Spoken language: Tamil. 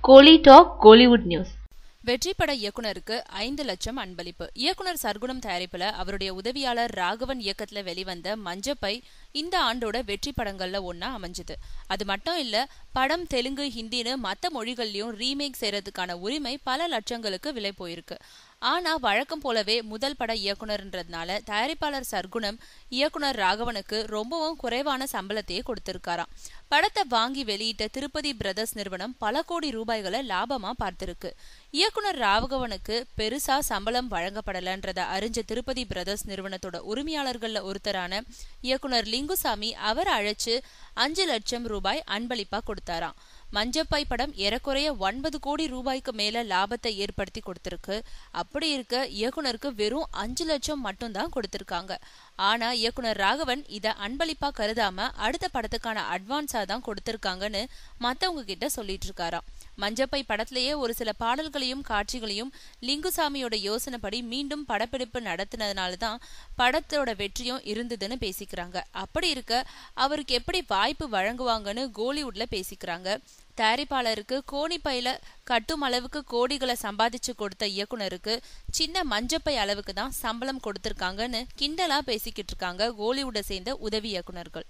கோலி டாக் கோலிவுட் நியூஸ். வெற்றி பட இயக்குனருக்கு 5 லட்சம் அன்பளிப்பு. இயக்குனர் சர்க்குணம் தயாரிப்புல அவருடைய உதவியாளர் ராகவன் இயக்கத்துல வெளிவந்த மஞ்சப்பை இந்த ஆண்டோட வெற்றி படங்கள்ல ஒன்னா அமைஞ்சது. அது மட்டும் இல்ல, படம் தெலுங்கு, ஹிந்தின்னு மத்த மொழிகள்லயும் ரீமேக் செய்யறதுக்கான உரிமை பல லட்சங்களுக்கு விலை போயிருக்கு. ஆனா வழக்கம் போலவே முதல் பட இயக்குனர்ன்றதுனால தயாரிப்பாளர் சர்க்குணம் இயக்குனர் ராகவனுக்கு ரொம்பவும் குறைவான சம்பளத்தையே கொடுத்திருக்காராம். படத்தை வாங்கி வெளியிட்ட திருப்பதி பிரதர்ஸ் நிறுவனம் பல கோடி ரூபாய்களை லாபமா பார்த்திருக்கு. இயக்குனர் ராகவனுக்கு பெருசா சம்பளம் வழங்கப்படலன்றத அறிஞ்ச திருப்பதி பிரதர்ஸ் நிறுவனத்தோட உரிமையாளர்கள்ல ஒருத்தரான இயக்குனர் லிங்குசாமி அவர் அழைச்சு 5 லட்சம் ரூபாய் அன்பளிப்பா கொடுத்தாராம். மஞ்சப்பை படம் ஏறக்குறைய 9 கோடி ரூபாய்க்கு மேல லாபத்தை ஏற்படுத்தி கொடுத்திருக்கு. அப்படி இருக்க இயக்குனருக்கு வெறும் 5 லட்சம் மட்டும் தான் கொடுத்திருக்காங்க. ஆனா இயக்குனர் ராகவன் இத அன்பளிப்பா கருதாம அடுத்த படத்துக்கான அட்வான்ஸா தான் கொடுத்திருக்காங்கன்னு மத்தவங்க கிட்ட சொல்லிட்டு இருக்காராம். மஞ்சப்பை படத்திலேயே ஒரு சில பாடல்களையும் காட்சிகளையும் லிங்குசாமியோட யோசனைப்படி மீண்டும் படப்பிடிப்பு நடத்தினதுனாலதான் படத்தோட வெற்றியும் இருந்ததுன்னு பேசிக்கிறாங்க. அப்படி இருக்க அவருக்கு எப்படி வாய்ப்பு வழங்குவாங்கன்னு கோலிவுட்ல பேசிக்கிறாங்க. தயாரிப்பாளருக்கு கோணிப்பையில கட்டும் அளவுக்கு கோடிகளை சம்பாதிச்சு கொடுத்த இயக்குனருக்கு சின்ன மஞ்சப்பை அளவுக்கு தான் சம்பளம் கொடுத்திருக்காங்கன்னு கிண்டலா பேசிக்கிட்டு இருக்காங்க கோலிவுட்டை சேர்ந்த உதவி இயக்குனர்கள்.